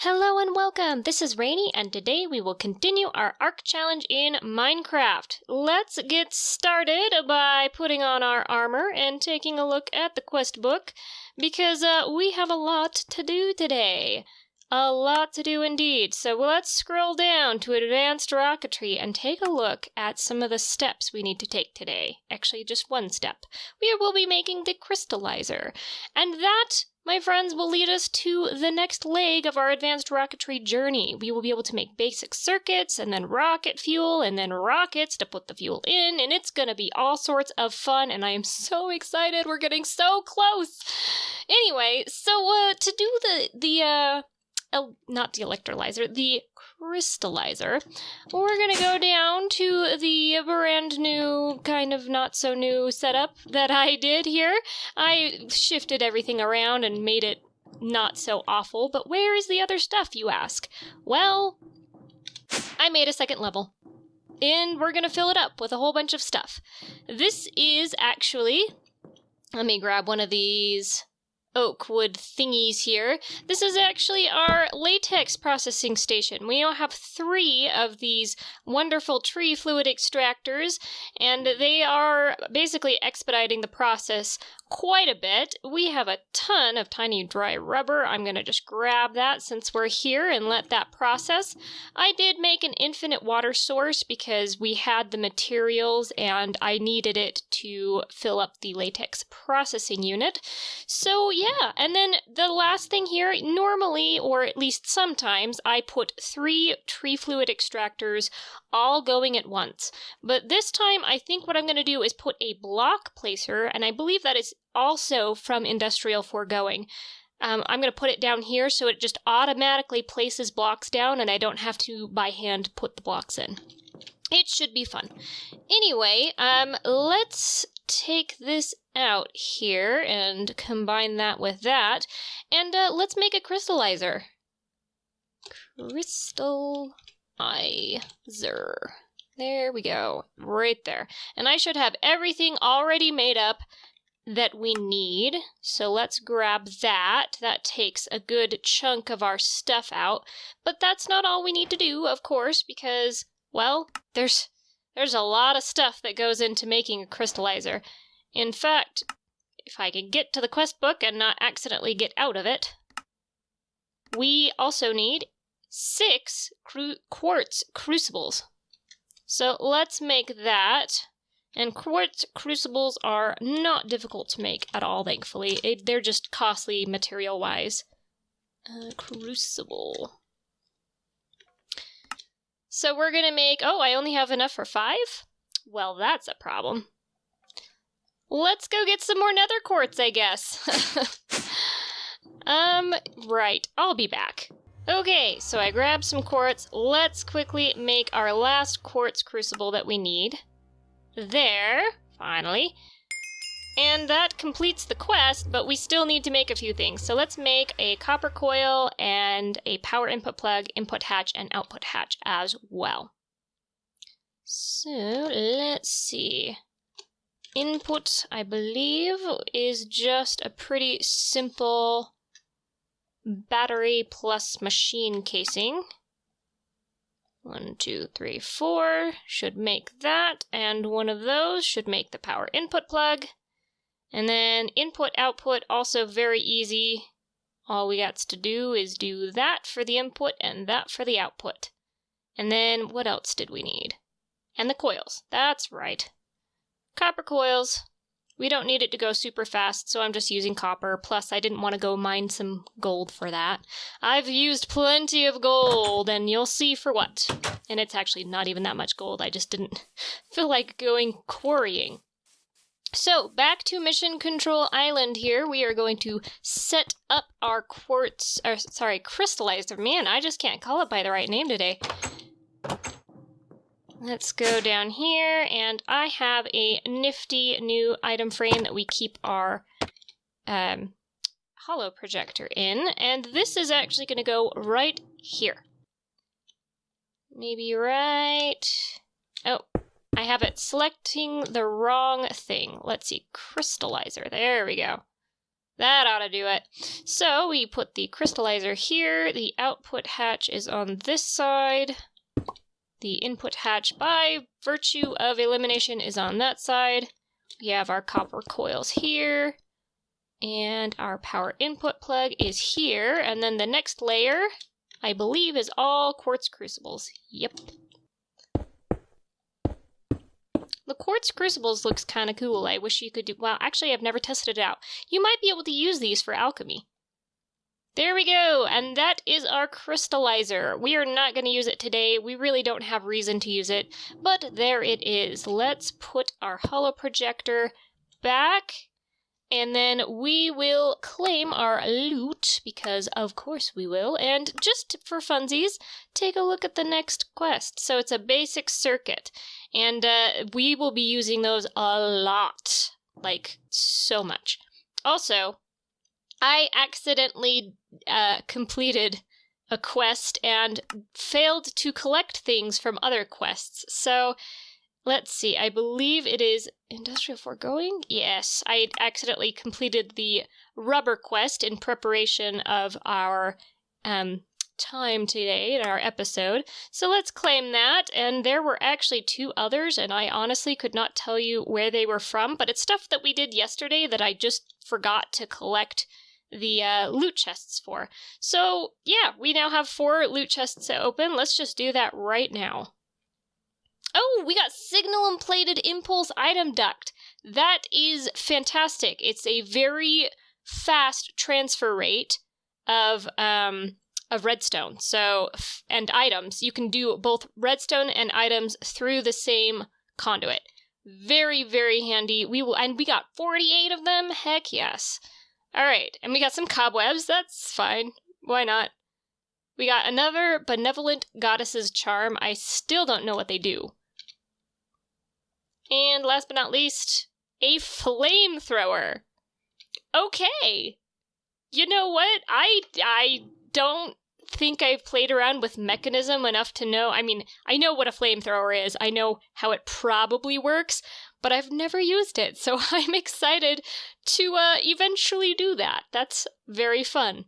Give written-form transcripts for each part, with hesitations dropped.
Hello and welcome! This is Rainy, and today we will continue our Ark Challenge in Minecraft. Let's get started by putting on our armor and taking a look at the quest book, because we have a lot to do today. A lot to do indeed. So let's scroll down to Advanced Rocketry and take a look at some of the steps we need to take today. Actually, just one step. We will be making the crystallizer. And that, my friends, will lead us to the next leg of our advanced rocketry journey. We will be able to make basic circuits, and then rocket fuel, and then rockets to put the fuel in, and it's gonna be all sorts of fun, and I am so excited. We're getting so close! Anyway, so to do not the electrolyzer, the crystallizer, we're gonna go down to the brand new, kind of not so new setup that I did here. I shifted everything around and made it not so awful, but where is the other stuff, you ask? Well, I made a second level, and we're gonna fill it up with a whole bunch of stuff. This is actually, let me grab one of these oak wood thingies here. This is actually our latex processing station. We now have 3 of these wonderful tree fluid extractors, and they are basically expediting the process quite a bit. We have a ton of tiny dry rubber. I'm going to just grab that since we're here and let that process. I did make an infinite water source because we had the materials and I needed it to fill up the latex processing unit. So yeah, and then the last thing here, normally, or at least sometimes, I put 3 tree fluid extractors all going at once. But this time, I think what I'm going to do is put a block placer, and I believe that is also from Industrial Foregoing. I'm going to put it down here so it just automatically places blocks down and I don't have to by hand put the blocks in. It should be fun. Anyway, let's take this out here and combine that with that, and let's make a crystallizer. Crystallizer. There we go, right there. And I should have everything already made up that we need, so let's grab that. That takes a good chunk of our stuff out, but that's not all we need to do, of course, because, well, there's a lot of stuff that goes into making a crystallizer. In fact, if I can get to the quest book and not accidentally get out of it, we also need 6 quartz crucibles. So let's make that. And quartz crucibles are not difficult to make at all, thankfully. They're just costly material-wise. Crucible. So we're gonna make... Oh, I only have enough for 5? Well, that's a problem. Let's go get some more nether quartz, I guess. Right. I'll be back. Okay, so I grabbed some quartz. Let's quickly make our last quartz crucible that we need. There, finally. And that completes the quest, but we still need to make a few things. So let's make a copper coil and a power input plug, input hatch, and output hatch as well. So let's see. Input, I believe, is just a pretty simple battery plus machine casing. 1, 2, 3, 4 should make that, and one of those should make the power input plug. And then input output, also very easy. All we got to do is do that for the input and that for the output. And then what else did we need? And the coils, that's right. Copper coils. We don't need it to go super fast, so I'm just using copper. Plus, I didn't want to go mine some gold for that. I've used plenty of gold, and you'll see for what. And it's actually not even that much gold. I just didn't feel like going quarrying. So, back to Mission Control Island here. We are going to set up our crystallizer. Man, I just can't call it by the right name today. Let's go down here, and I have a nifty new item frame that we keep our holo projector in, and this is actually going to go right here. Maybe right... Oh, I have it selecting the wrong thing. Let's see, crystallizer. There we go. That ought to do it. So we put the crystallizer here. The output hatch is on this side. The input hatch, by virtue of elimination, is on that side. We have our copper coils here. And our power input plug is here. And then the next layer, I believe, is all quartz crucibles. Yep. The quartz crucibles looks kind of cool. I wish you could do... Well, actually, I've never tested it out. You might be able to use these for alchemy. There we go, and that is our crystallizer. We are not going to use it today. We really don't have reason to use it, but there it is. Let's put our holo projector back, and then we will claim our loot, because of course we will, and just for funsies, take a look at the next quest. So it's a basic circuit, and we will be using those a lot, like so much. Also, I accidentally completed a quest and failed to collect things from other quests. So, let's see, I believe it is Industrial Foregoing? Yes, I accidentally completed the rubber quest in preparation of our time today in our episode. So let's claim that, and there were actually 2 others, and I honestly could not tell you where they were from, but it's stuff that we did yesterday that I just forgot to collect the loot chests for. So yeah, we now have 4 loot chests to open. Let's just do that right now. Oh, we got signal and plated impulse item duct. That is fantastic. It's a very fast transfer rate of redstone. So, and items. You can do both redstone and items through the same conduit. Very, very handy. We got 48 of them. Heck yes. All right, and we got some cobwebs. That's fine. Why not? We got another benevolent goddess's charm. I still don't know what they do. And last but not least, a flamethrower. Okay. You know what? I don't think I've played around with Mechanism enough to know. I mean, I know what a flamethrower is. I know how it probably works, but I've never used it, so I'm excited to eventually do that. That's very fun.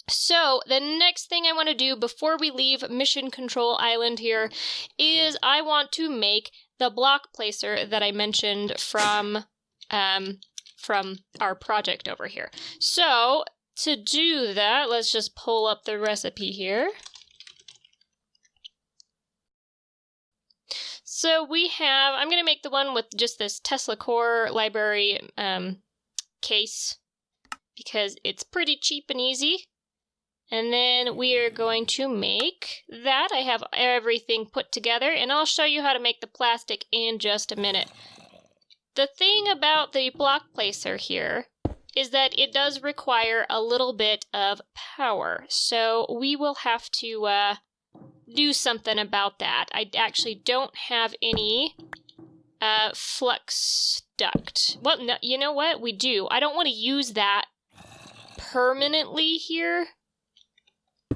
So, the next thing I want to do before we leave Mission Control Island here is I want to make the block placer that I mentioned from our project over here. So, to do that, let's just pull up the recipe here. So we have, I'm going to make the one with just this Tesla Core library case because it's pretty cheap and easy. And then we are going to make that. I have everything put together, and I'll show you how to make the plastic in just a minute. The thing about the block placer here is that it does require a little bit of power. So we will have to do something about that. I actually don't have any flux duct. Well, no, you know what? We do. I don't want to use that permanently here.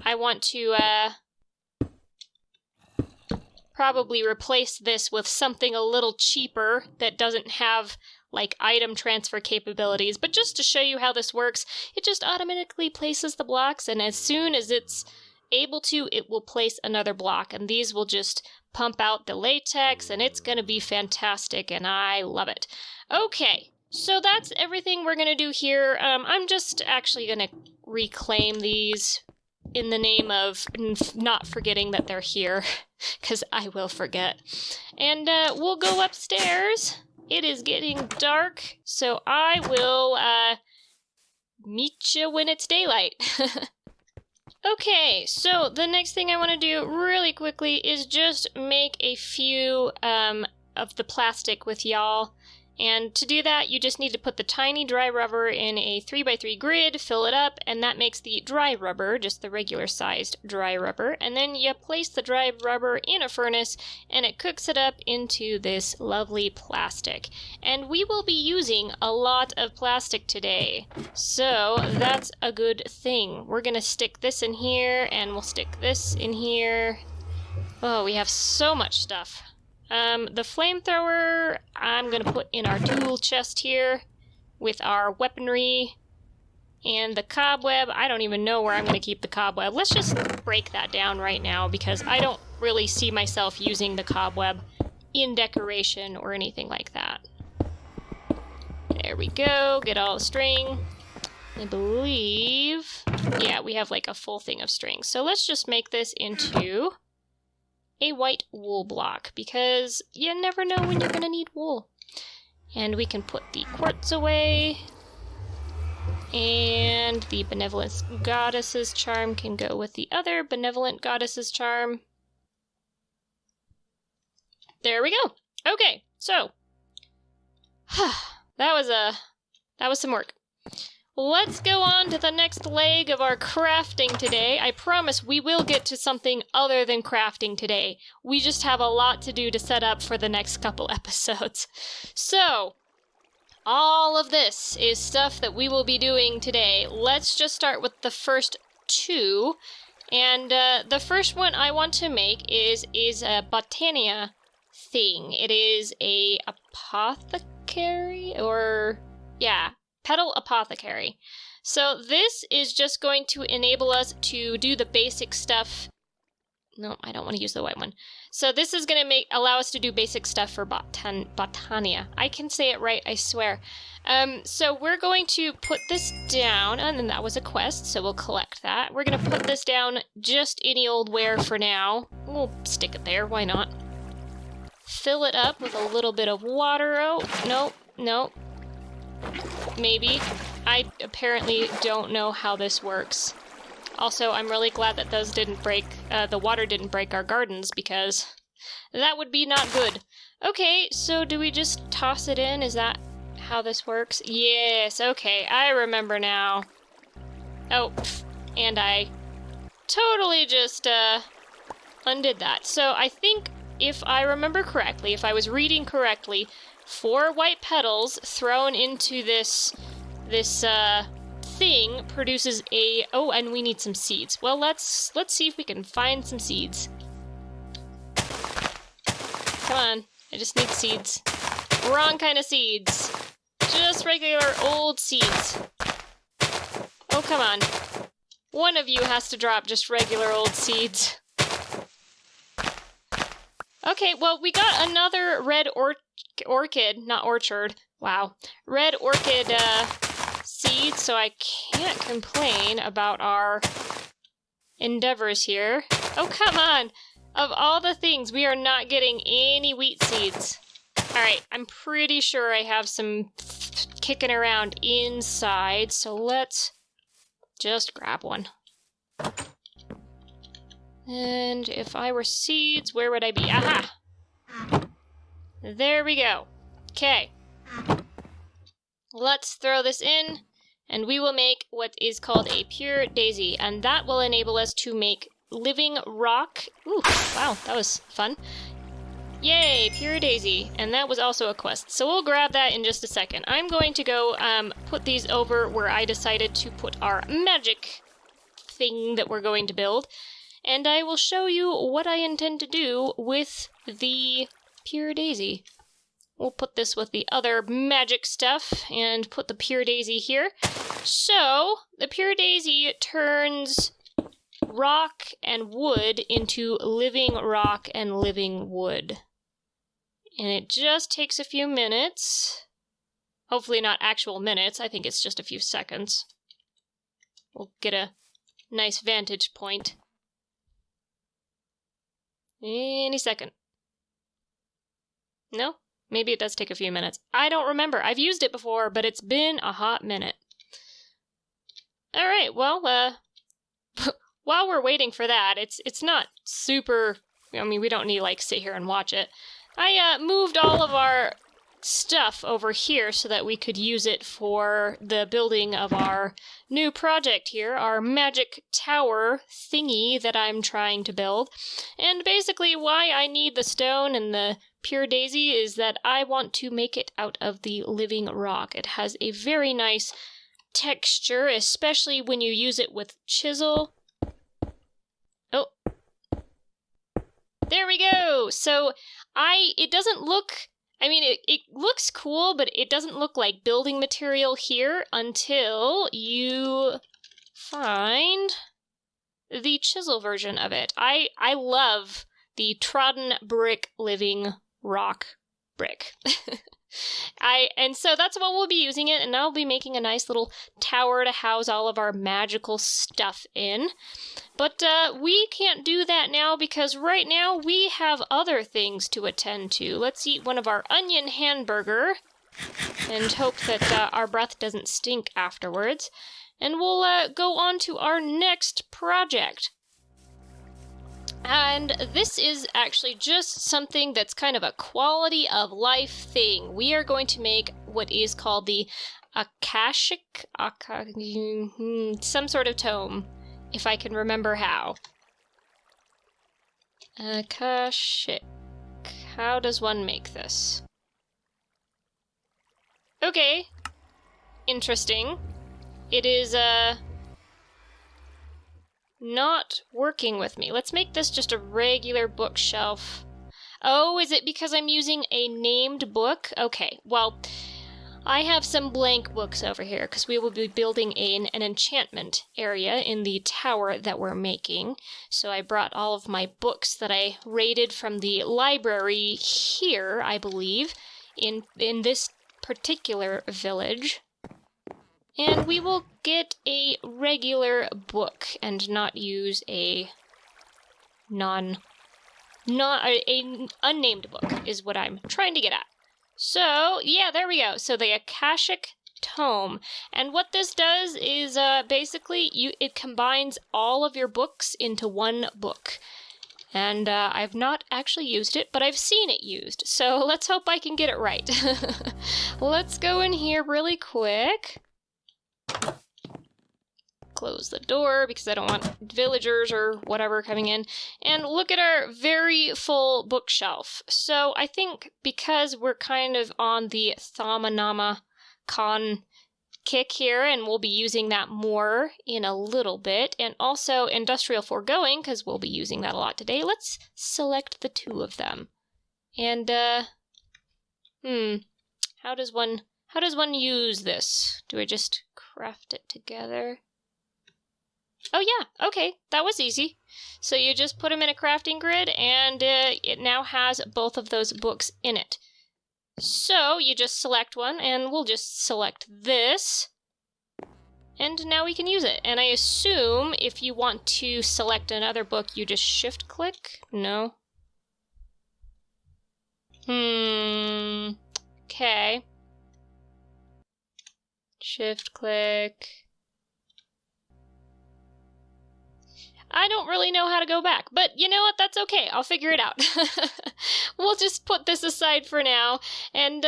I want to probably replace this with something a little cheaper that doesn't have like item transfer capabilities, but just to show you how this works, it just automatically places the blocks, and as soon as it's able to, it will place another block, and these will just pump out the latex, and it's gonna be fantastic, and I love it. Okay, so that's everything we're gonna do here. I'm just actually gonna reclaim these in the name of not forgetting that they're here, because I will forget. And we'll go upstairs. It is getting dark, so I will meet you when it's daylight. Okay, so the next thing I want to do really quickly is just make a few of the plastic with y'all. And to do that, you just need to put the tiny dry rubber in a 3x3 grid, fill it up, and that makes the dry rubber, just the regular sized dry rubber. And then you place the dry rubber in a furnace, and it cooks it up into this lovely plastic. And we will be using a lot of plastic today, so that's a good thing. We're gonna stick this in here, and we'll stick this in here. Oh, we have so much stuff. The flamethrower, I'm gonna put in our tool chest here with our weaponry. And the cobweb, I don't even know where I'm going to keep the cobweb. Let's just break that down right now because I don't really see myself using the cobweb in decoration or anything like that. There we go. Get all the string. I believe... yeah, we have like a full thing of string. So let's just make this into a white wool block because you never know when you're going to need wool. And we can put the quartz away. And the benevolent goddess's charm can go with the other benevolent goddess's charm. There we go. Okay, so that was some work. Let's go on to the next leg of our crafting today. I promise we will get to something other than crafting today. We just have a lot to do to set up for the next couple episodes. So, all of this is stuff that we will be doing today. Let's just start with the first two. And the first one I want to make is a botania thing. It is a apothecary, or yeah, petal apothecary. So this is just going to enable us to do the basic stuff. No, I don't want to use the white one. So this is going to allow us to do basic stuff for botania. I can say it right, I swear. So we're going to put this down, and then that was a quest, so we'll collect that. We're going to put this down just any old where for now. We'll stick it there, why not? Fill it up with a little bit of water. Oh, no. Maybe. I apparently don't know how this works. Also, I'm really glad that those didn't break, the water didn't break our gardens, because that would be not good. Okay, so do we just toss it in? Is that how this works? Yes, okay, I remember now. Oh, and I totally just, undid that. So I think, if I remember correctly, if I was reading correctly, 4 white petals thrown into this thing produces a... oh, and we need some seeds. Well, let's see if we can find some seeds. Come on, I just need seeds. Wrong kind of seeds. Just regular old seeds. Oh, come on. One of you has to drop just regular old seeds. Okay, well, we got another red orchid, not orchard. Wow. Red orchid, seeds, so I can't complain about our endeavors here. Oh, come on! Of all the things, we are not getting any wheat seeds. Alright, I'm pretty sure I have some kicking around inside, so let's just grab one. And if I were seeds, where would I be? Aha! There we go. Okay. Let's throw this in, and we will make what is called a pure daisy, and that will enable us to make living rock. Ooh, wow, that was fun. Yay, pure daisy, and that was also a quest, so we'll grab that in just a second. I'm going to go put these over where I decided to put our magic thing that we're going to build, and I will show you what I intend to do with the pure daisy. We'll put this with the other magic stuff and put the pure daisy here. So, the pure daisy turns rock and wood into living rock and living wood. And it just takes a few minutes. Hopefully not actual minutes, I think it's just a few seconds. We'll get a nice vantage point. Any second. No? Maybe it does take a few minutes. I don't remember. I've used it before, but it's been a hot minute. Alright, well, while we're waiting for that, it's not super... I mean, we don't need to, like, sit here and watch it. I moved all of our stuff over here so that we could use it for the building of our new project here, our magic tower thingy that I'm trying to build. And basically why I need the stone and the pure daisy is that I want to make it out of the living rock. It has a very nice texture, especially when you use it with chisel. Oh. There we go! So, it doesn't look I mean, it looks cool, but it doesn't look like building material here until you find the chisel version of it. I love the trodden brick living rock brick. And so that's what we'll be using it, and I'll be making a nice little tower to house all of our magical stuff in. But we can't do that now because right now we have other things to attend to. Let's eat one of our onion hamburger and hope that our breath doesn't stink afterwards. And we'll go on to our next project. And this is actually just something that's kind of a quality of life thing. We are going to make what is called the Akashic, some sort of tome, if I can remember how. Akashic. How does one make this? Okay. Interesting. It is, not working with me. Let's make this just a regular bookshelf. Oh, is it because I'm using a named book? Okay, well, I have some blank books over here because we will be building an enchantment area in the tower that we're making. So I brought all of my books that I raided from the library here, I believe, in this particular village. And we will get a regular book and not use a unnamed book is what I'm trying to get at. So, yeah, there we go. So the Akashic Tome. And what this does is basically it combines all of your books into one book. And I've not actually used it, but I've seen it used. So let's hope I can get it right. Let's go in here really quick. Close the door because I don't want villagers or whatever coming in. And look at our very full bookshelf. So I think because we're kind of on the Thamanama Con kick here, and we'll be using that more in a little bit, and also Industrial Foregoing because we'll be using that a lot today, let's select the two of them. And how does one use this? Do I just craft it together? Oh yeah, okay, that was easy. So you just put them in a crafting grid, and it now has both of those books in it. So you just select one, and we'll just select this, and now we can use it. And I assume if you want to select another book, you just shift-click? No? Okay. Shift-click. I don't really know how to go back, but you know what? That's okay. I'll figure it out. We'll just put this aside for now and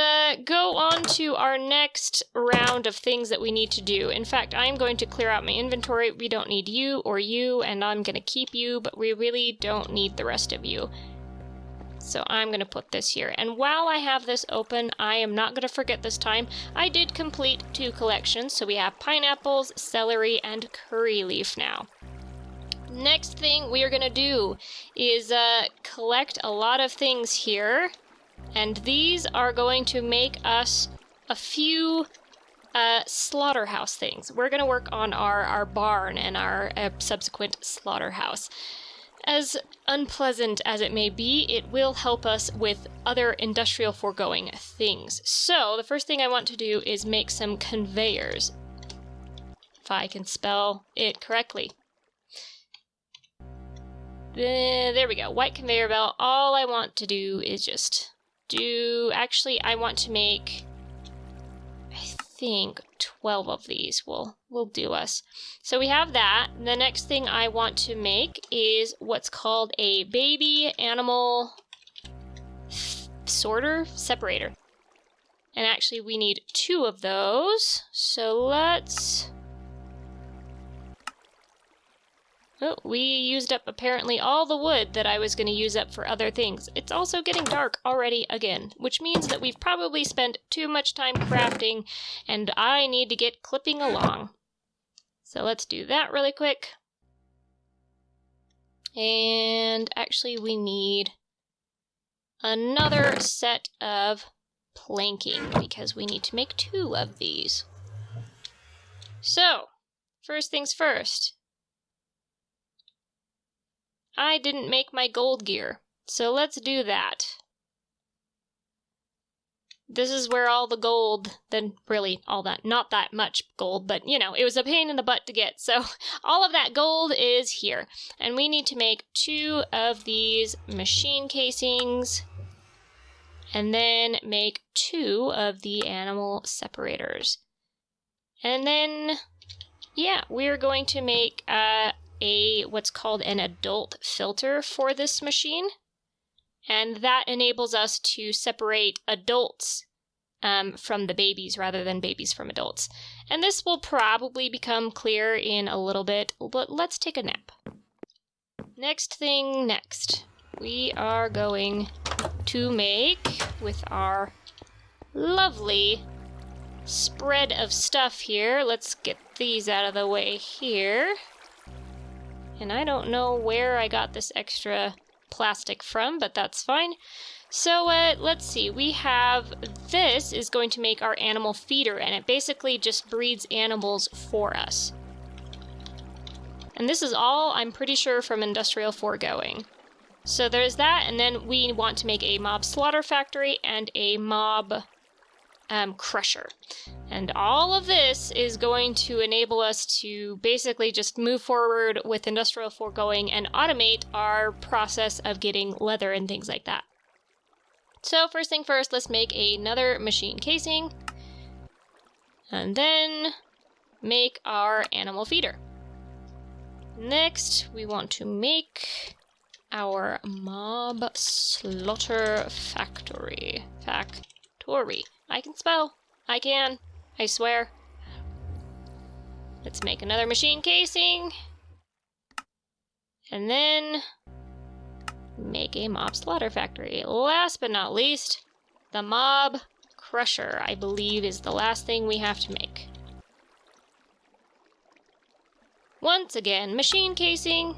go on to our next round of things that we need to do. In fact, I'm going to clear out my inventory. We don't need you or you, and I'm going to keep you, but we really don't need the rest of you. So I'm going to put this here. And while I have this open, I am not going to forget this time, I did complete 2 collections. So we have pineapples, celery, and curry leaf now. Next thing we are going to do is collect a lot of things here, and these are going to make us a few slaughterhouse things. We're going to work on our barn and our subsequent slaughterhouse. As unpleasant as it may be, it will help us with other industrial foregoing things. So the first thing I want to do is make some conveyors, if I can spell it correctly. There we go, white conveyor belt. All I want to do is just actually I want to make, I think 12 of these will do us. So we have that. The next thing I want to make is what's called a baby animal separator. And actually we need 2 of those. So let's... Oh, we used up apparently all the wood that I was going to use up for other things. It's also getting dark already again, which means that we've probably spent too much time crafting, and I need to get clipping along. So let's do that really quick. And actually we need another set of planking because we need to make 2 of these. So, first things first. I didn't make my gold gear, so let's do that. This is where all the gold, then really all that, not that much gold, but you know, it was a pain in the butt to get. So all of that gold is here. And we need to make 2 of these machine casings and then make 2 of the animal separators. And then, yeah, we're going to make what's called an adult filter for this machine. And that enables us to separate adults from the babies rather than babies from adults. And this will probably become clear in a little bit, but let's take a nap. Next thing next, we are going to make, with our lovely spread of stuff here, let's get these out of the way here. And I don't know where I got this extra plastic from, but that's fine. So let's see, we have, this is going to make our animal feeder, and it basically just breeds animals for us. And this is all, I'm pretty sure, from Industrial Foregoing. So there's that, and then we want to make a mob slaughter factory and a mob crusher. And all of this is going to enable us to basically just move forward with Industrial Foregoing and automate our process of getting leather and things like that. So first thing first, let's make another machine casing. And then make our animal feeder. Next, we want to make our mob slaughter factory. I can spell. I can. I swear. Let's make another machine casing. And then make a mob slaughter factory. Last but not least, the mob crusher, I believe, is the last thing we have to make. Once again, machine casing.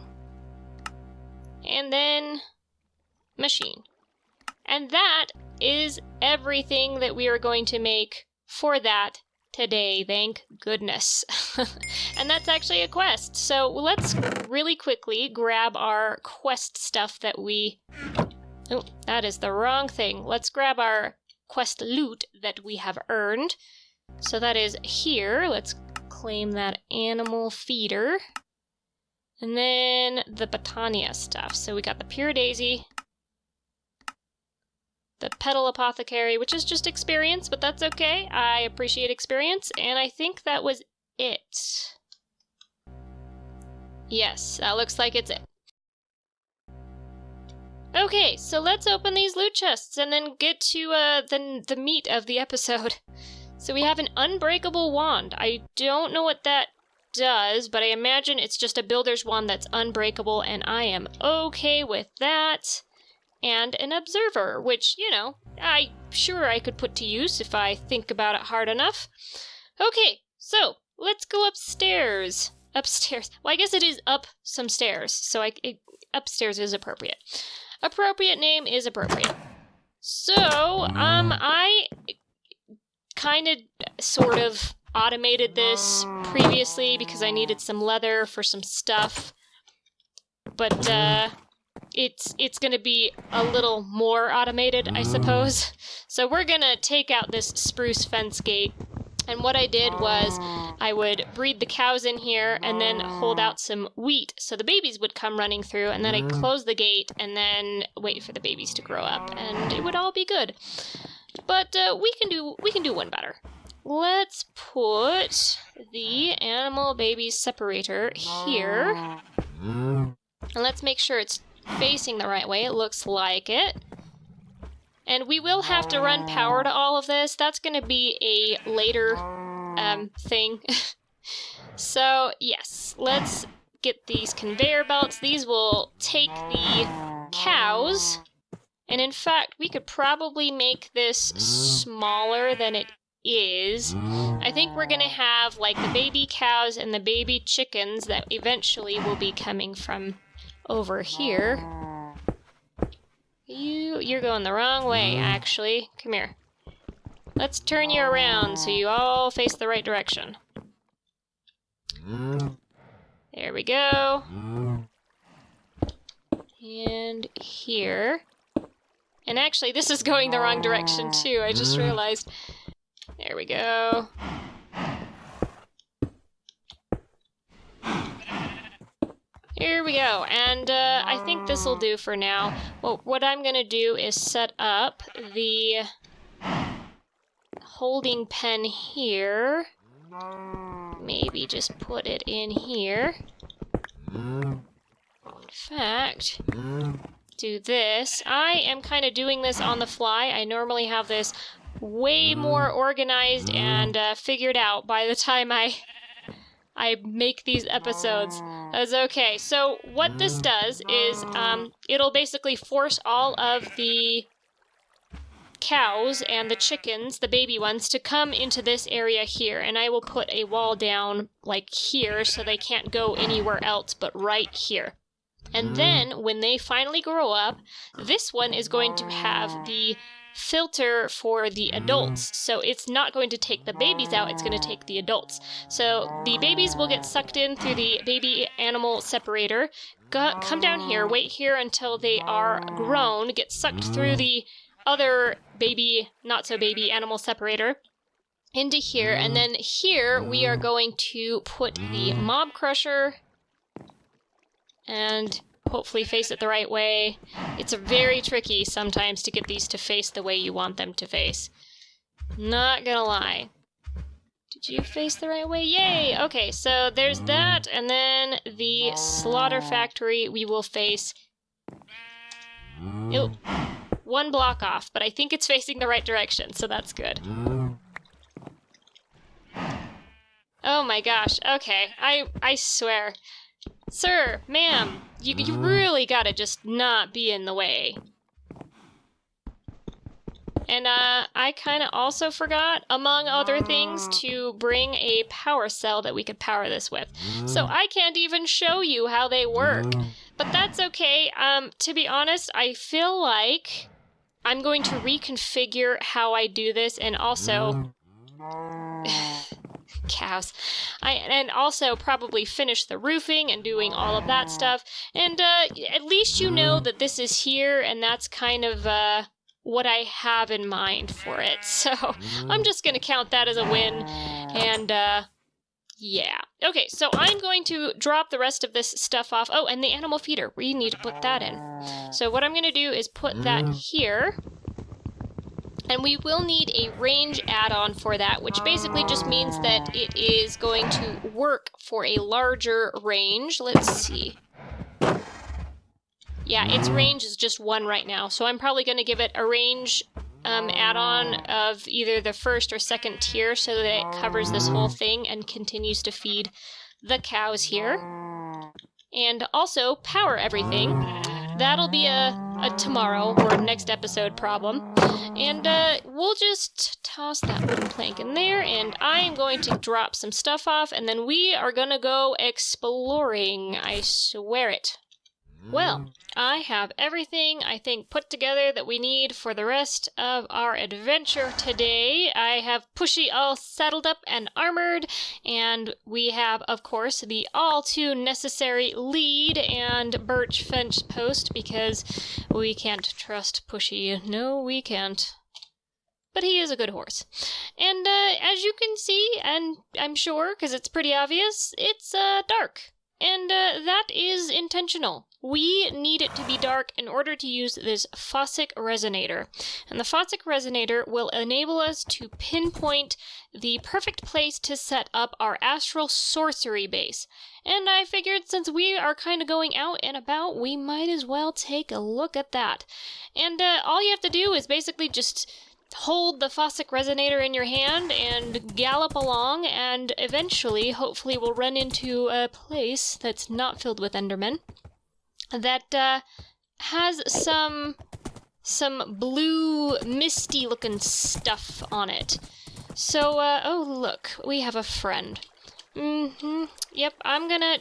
And then machine. And that is everything that we are going to make for that today, thank goodness. And that's actually a quest. So let's really quickly grab our quest stuff that we... Oh, that is the wrong thing. Let's grab our quest loot that we have earned. So that is here. Let's claim that animal feeder. And then the Botania stuff. So we got the Pure Daisy, the Petal Apothecary, which is just experience, but that's okay. I appreciate experience, and I think that was it. Yes, that looks like it's it. Okay, so let's open these loot chests and then get to the meat of the episode. So we have an unbreakable wand. I don't know what that does, but I imagine it's just a builder's wand that's unbreakable, and I am okay with that. And an observer, which, you know, I'm sure I could put to use if I think about it hard enough. Okay, so let's go upstairs. Upstairs. Well, I guess it is up some stairs, so upstairs is appropriate. Appropriate name is appropriate. So, I kind of, sort of automated this previously because I needed some leather for some stuff, but, it's gonna be a little more automated, I suppose. So we're gonna take out this spruce fence gate, and what I did was I would breed the cows in here and then hold out some wheat so the babies would come running through, and then I'd close the gate and then wait for the babies to grow up, and it would all be good. But we can do one better. Let's put the animal baby separator here, and let's make sure it's facing the right way. It looks like it. And we will have to run power to all of this. That's going to be a later thing. So, yes, let's get these conveyor belts. These will take the cows. And in fact, we could probably make this smaller than it is. I think we're going to have like the baby cows and the baby chickens that eventually will be coming from over here. You're going the wrong way, actually. Come here. Let's turn you around so you all face the right direction. There we go. And here. And actually, this is going the wrong direction too, I just realized. There we go. Here we go, and I think this will do for now. Well, what I'm going to do is set up the holding pen here. Maybe just put it in here. In fact, do this. I am kind of doing this on the fly. I normally have this way more organized and figured out by the time I make these episodes. That's okay. So what this does is it'll basically force all of the cows and the chickens, the baby ones, to come into this area here. And I will put a wall down like here so they can't go anywhere else but right here. And then when they finally grow up, this one is going to have the filter for the adults, so it's not going to take the babies out, it's going to take the adults. So the babies will get sucked in through the baby animal separator, come down here, wait here until they are grown, get sucked through the other baby, not so baby animal separator into here, and then here we are going to put the mob crusher and hopefully face it the right way. It's very tricky sometimes to get these to face the way you want them to face. Not gonna lie. Did you face the right way? Yay! Okay, so there's that, and then the slaughter factory we will face... Oh, one block off, but I think it's facing the right direction, so that's good. Oh my gosh, okay, I swear. Sir, ma'am, you really gotta just not be in the way. And I kind of also forgot, among other things, to bring a power cell that we could power this with. So I can't even show you how they work. But that's okay. To be honest, I feel like I'm going to reconfigure how I do this, and also... cows. And also probably finish the roofing and doing all of that stuff. And at least you know that this is here, and that's kind of what I have in mind for it. So I'm just going to count that as a win. And yeah. Okay, so I'm going to drop the rest of this stuff off. Oh, and the animal feeder. We need to put that in. So what I'm going to do is put that here. And we will need a range add-on for that, which basically just means that it is going to work for a larger range. Let's see. Yeah, its range is just 1 right now, so I'm probably going to give it a range add-on of either the first or second tier so that it covers this whole thing and continues to feed the cows here. And also power everything. That'll be a tomorrow or next episode problem. And we'll just toss that wooden plank in there, and I am going to drop some stuff off, and then we are gonna go exploring, I swear it. Well, I have everything, I think, put together that we need for the rest of our adventure today. I have Pushy all saddled up and armored, and we have, of course, the all too necessary lead and birch fence post, because we can't trust Pushy. No, we can't. But he is a good horse. And as you can see, and I'm sure, because it's pretty obvious, it's dark. And that is intentional. We need it to be dark in order to use this Fossick Resonator. And the Fossick Resonator will enable us to pinpoint the perfect place to set up our Astral sorcery base. And I figured since we are kind of going out and about, we might as well take a look at that. And all you have to do is basically just hold the Fossick Resonator in your hand and gallop along, and eventually, hopefully, we'll run into a place that's not filled with Endermen, that has some blue, misty-looking stuff on it. So, oh, look, we have a friend. Yep,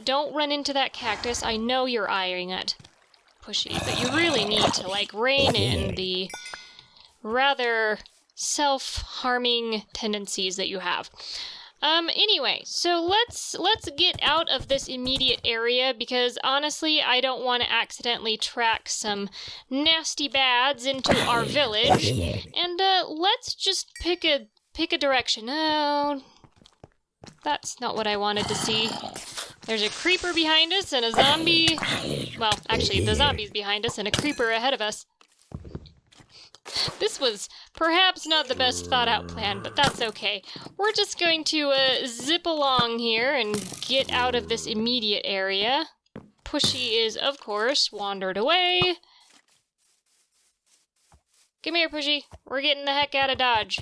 don't run into that cactus. I know you're eyeing it, Pushy, but you really need to, like, rein in the rather self-harming tendencies that you have. Anyway, so let's get out of this immediate area, because honestly, I don't want to accidentally track some nasty bads into our village. And let's just pick a direction. Oh, that's not what I wanted to see. There's a creeper behind us and a zombie. Well, actually, the zombie's behind us and a creeper ahead of us. This was perhaps not the best thought out plan, but that's okay. We're just going to zip along here and get out of this immediate area. Pushy is, of course, wandered away. Come here, Pushy. We're getting the heck out of Dodge.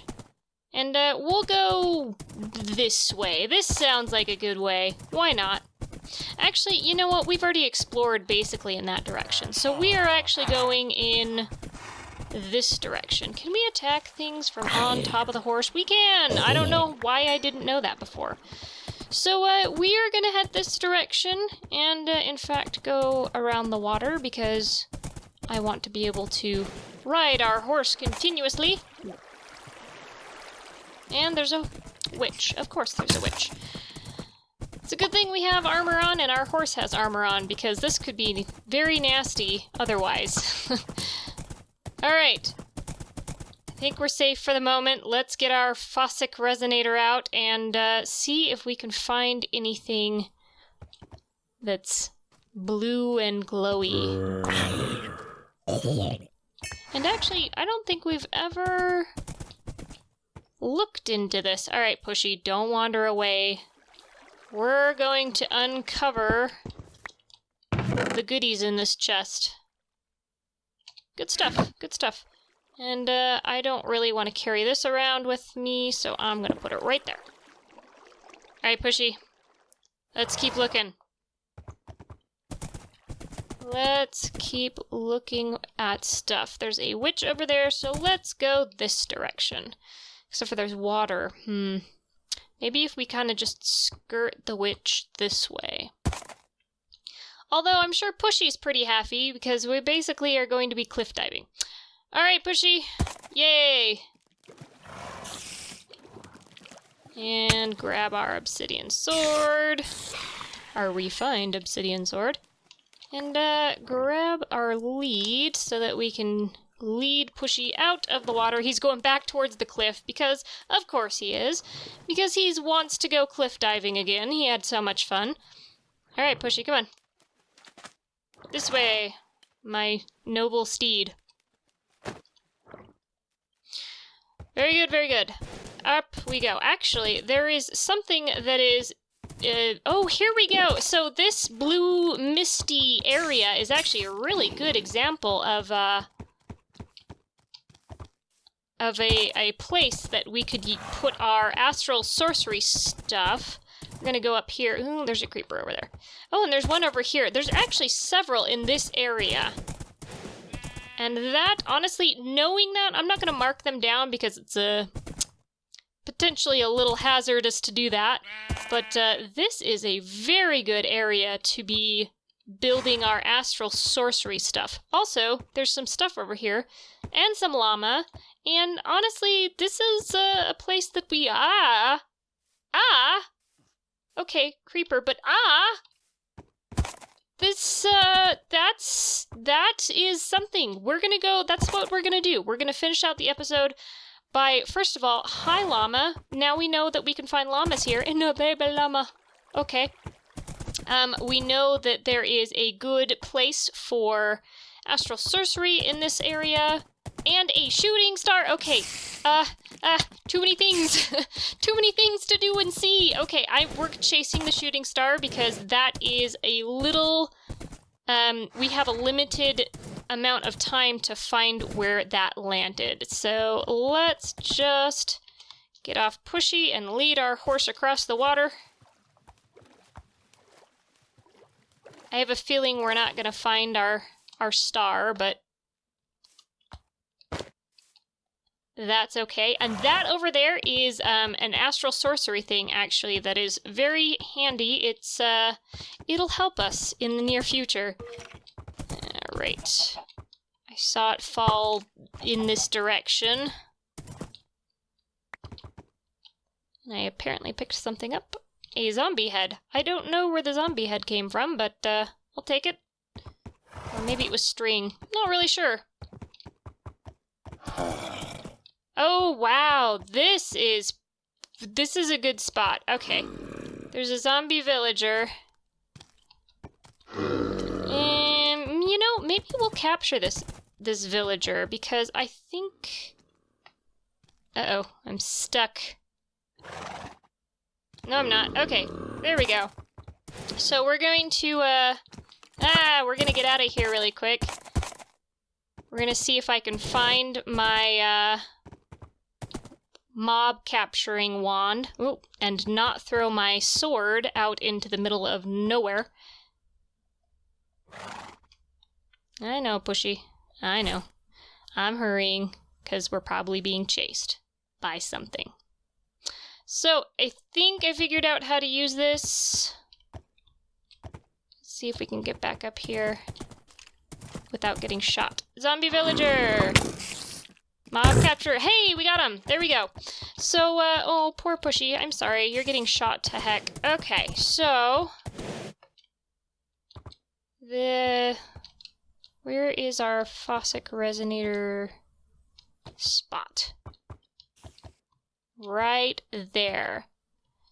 And we'll go this way. This sounds like a good way. Why not? Actually, you know what? We've already explored basically in that direction. So we are actually going in this direction. Can we attack things from on top of the horse? We can! I don't know why I didn't know that before. So we are going to head this direction and in fact go around the water, because I want to be able to ride our horse continuously. And there's a witch. Of course there's a witch. It's a good thing we have armor on and our horse has armor on, because this could be very nasty otherwise. Alright. I think we're safe for the moment. Let's get our Fossick resonator out and see if we can find anything that's blue and glowy. And actually, I don't think we've ever looked into this. Alright, Pushy, don't wander away. We're going to uncover the goodies in this chest. Good stuff, good stuff. And I don't really want to carry this around with me, so I'm going to put it right there. Alright, Pushy. Let's keep looking. Let's keep looking at stuff. There's a witch over there, so let's go this direction. Except for there's water. Maybe if we kind of just skirt the witch this way. Although I'm sure Pushy's pretty happy, because we basically are going to be cliff diving. Alright, Pushy. Yay! And grab our obsidian sword. Our refined obsidian sword. And grab our lead so that we can lead Pushy out of the water. He's going back towards the cliff because, of course he is. Because he wants to go cliff diving again. He had so much fun. Alright, Pushy, come on. This way, my noble steed. Very good, very good. Up we go. Actually, there is something that is... oh, here we go! So this blue, misty area is actually a really good example of a place that we could put our astral sorcery stuff. We're gonna go up here. Ooh, there's a creeper over there. Oh, and there's one over here. There's actually several in this area. And that, honestly, knowing that, I'm not gonna mark them down because it's potentially a little hazardous to do that. But this is a very good area to be building our astral sorcery stuff. Also, there's some stuff over here, and some llama, and honestly, this is a place that we... Okay, creeper, but this, that is something. We're gonna go, that's what we're gonna do. We're gonna finish out the episode by, first of all, hi llama. Now we know that we can find llamas here. And no baby llama. Okay. We know that there is a good place for astral sorcery in this area. And a shooting star. Okay. Too many things. Too many things to do and see. Okay, we're chasing the shooting star because that is a little... we have a limited amount of time to find where that landed. So let's just get off Pushy and lead our horse across the water. I have a feeling we're not going to find our star, but that's okay. And that over there is an astral sorcery thing, actually, that is very handy. It's it'll help us in the near future. Alright. I saw it fall in this direction. I apparently picked something up. A zombie head. I don't know where the zombie head came from, but I'll take it. Or maybe it was string. Not really sure. Oh, wow. This is a good spot. Okay. There's a zombie villager. And, you know, maybe we'll capture this villager, because I think... Uh-oh, I'm stuck. No, I'm not. Okay, there we go. So we're going to, we're gonna get out of here really quick. We're gonna see if I can find my, mob capturing wand. Ooh, and not throw my sword out into the middle of nowhere. I know, Pushy. I know. I'm hurrying, because we're probably being chased by something. So, I think I figured out how to use this. Let's see if we can get back up here without getting shot. Zombie villager! Mob capture. Hey, we got him! There we go. So, oh, poor Pushy. I'm sorry. You're getting shot to heck. Okay, so... Where is our Fossick resonator spot? Right there.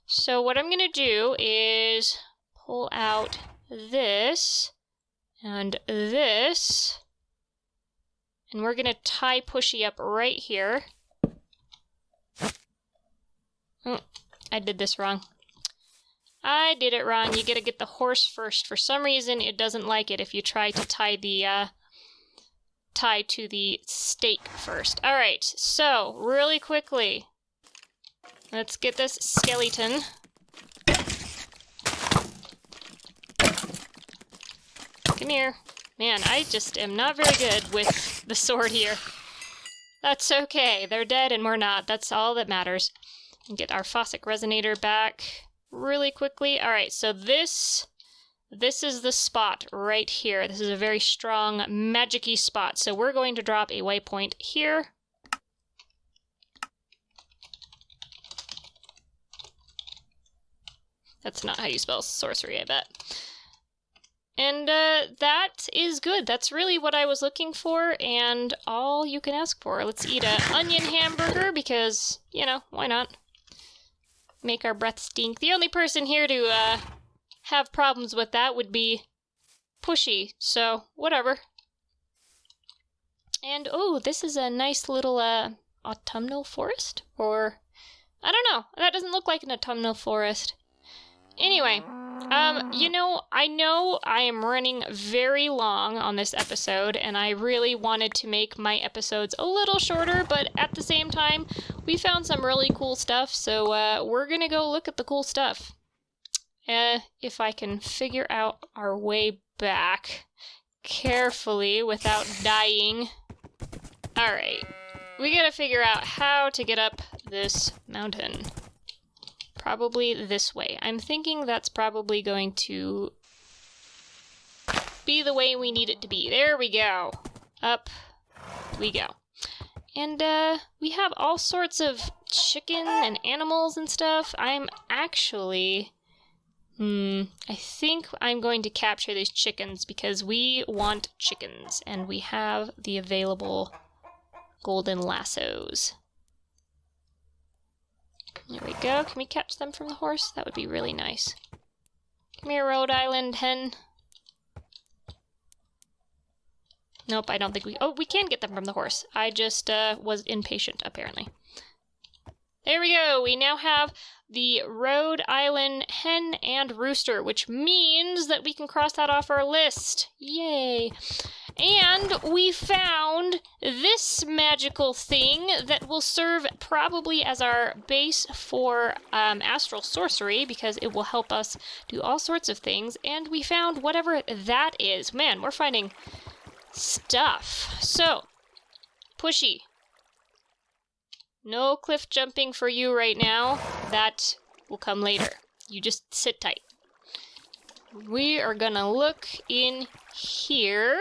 So what I'm gonna do is pull out this and this, and we're gonna tie Pushy up right here. Oh, I did this wrong. I did it wrong. You gotta get the horse first. For some reason, it doesn't like it if you try to tie to the stake first. Alright, so, really quickly, let's get this skeleton. Come here. Man, I just am not very good with the sword here. That's okay. They're dead and we're not. That's all that matters. And get our Fossick resonator back really quickly. Alright, so this is the spot right here. This is a very strong, magic-y spot. So we're going to drop a waypoint here. That's not how you spell sorcery, I bet. And that is good. That's really what I was looking for, and all you can ask for. Let's eat an onion hamburger because, you know, why not? Make our breath stink. The only person here to have problems with that would be Pushy, so whatever. And oh, this is a nice little autumnal forest? Or, I don't know. That doesn't look like an autumnal forest. Anyway, you know I am running very long on this episode, and I really wanted to make my episodes a little shorter, but at the same time, we found some really cool stuff, so we're gonna go look at the cool stuff. If I can figure out our way back carefully without dying. Alright, we gotta figure out how to get up this mountain. Probably this way. I'm thinking that's probably going to be the way we need it to be. There we go. Up we go. And we have all sorts of chicken and animals and stuff. I'm actually... I think I'm going to capture these chickens because we want chickens and we have the available golden lassos. There we go. Can we catch them from the horse? That would be really nice. Come here, Rhode Island hen. Nope, I don't think we... Oh, we can get them from the horse. I just was impatient, apparently. There we go. We now have the Rhode Island hen and rooster, which means that we can cross that off our list. Yay. And we found this magical thing that will serve probably as our base for Astral sorcery, because it will help us do all sorts of things. And we found whatever that is. Man, we're finding stuff. So, Pushy. No cliff jumping for you right now. That will come later. You just sit tight. We are gonna look in here.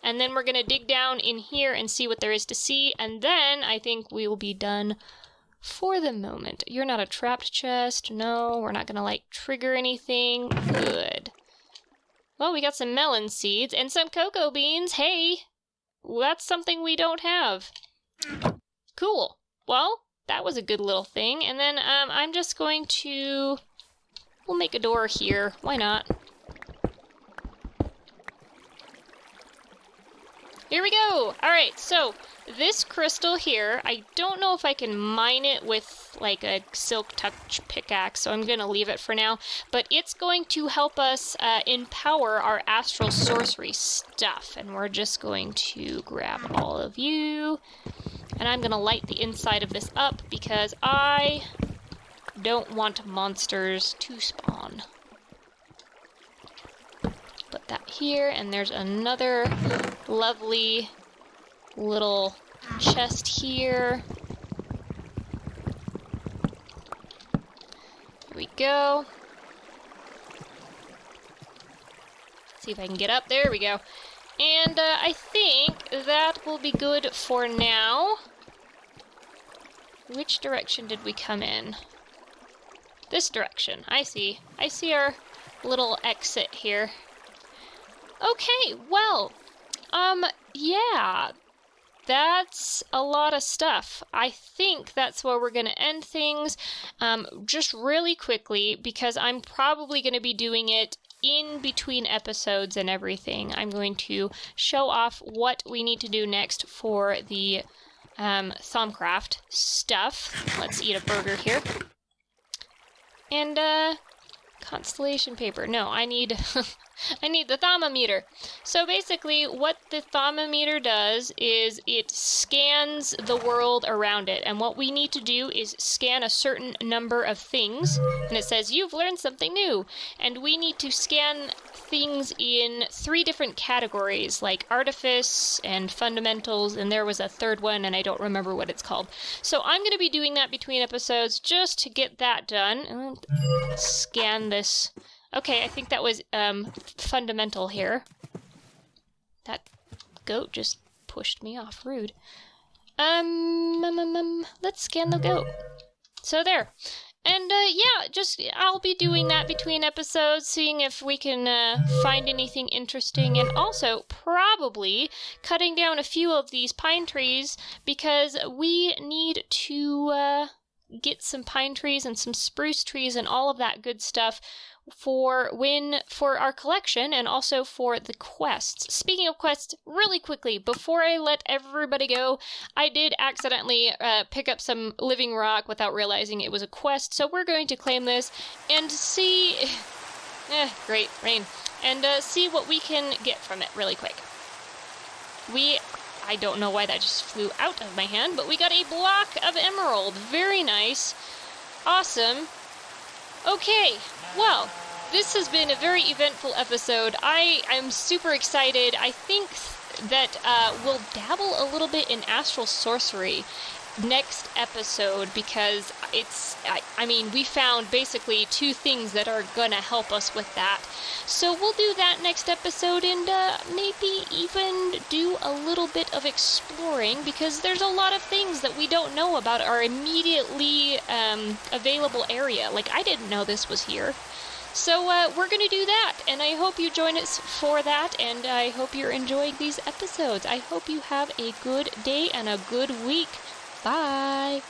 And then we're going to dig down in here and see what there is to see. And then I think we will be done for the moment. You're not a trapped chest. No, we're not gonna, like, trigger anything. Good. Well, we got some melon seeds and some cocoa beans. Hey, that's something we don't have. Cool. Well, that was a good little thing. And then I'm just going to... We'll make a door here. Why not? Here we go! Alright, so this crystal here, I don't know if I can mine it with like a silk touch pickaxe, so I'm going to leave it for now. But it's going to help us empower our astral sorcery stuff. And we're just going to grab all of you. And I'm going to light the inside of this up because I don't want monsters to spawn. Put that here, and there's another lovely little chest here. There we go. See if I can get up. There we go. And I think that will be good for now. Which direction did we come in? This direction. I see. I see our little exit here. Okay, well, yeah, that's a lot of stuff. I think that's where we're going to end things, just really quickly, because I'm probably going to be doing it in between episodes and everything. I'm going to show off what we need to do next for the Thaumcraft stuff. Let's eat a burger here. And, constellation paper. No, I need I need the thermometer. So basically what the thermometer does is it scans the world around it, and what we need to do is scan a certain number of things, and it says you've learned something new, and we need to scan things in 3 different categories, like artifice and fundamentals, and there was a third one and I don't remember what it's called. So I'm going to be doing that between episodes just to get that done. Scan this. Okay, I think that was fundamental here. That goat just pushed me off. Rude. Let's scan the goat. So there. And yeah, just I'll be doing that between episodes, seeing if we can find anything interesting, and also probably cutting down a few of these pine trees because we need to get some pine trees and some spruce trees and all of that good stuff for our collection and also for the quests. Speaking of quests, really quickly, before I let everybody go, I did accidentally pick up some living rock without realizing it was a quest, so we're going to claim this and see... great, rain. And see what we can get from it really quick. I don't know why that just flew out of my hand, but we got a block of emerald. Very nice. Awesome. Okay, well, this has been a very eventful episode. I am super excited. I think that we'll dabble a little bit in astral sorcery next episode because I mean, we found basically 2 things that are gonna help us with that. So we'll do that next episode and maybe even do a little bit of exploring because there's a lot of things that we don't know about our immediately available area. Like, I didn't know this was here. So we're going to do that, and I hope you join us for that, and I hope you're enjoying these episodes. I hope you have a good day and a good week. Bye!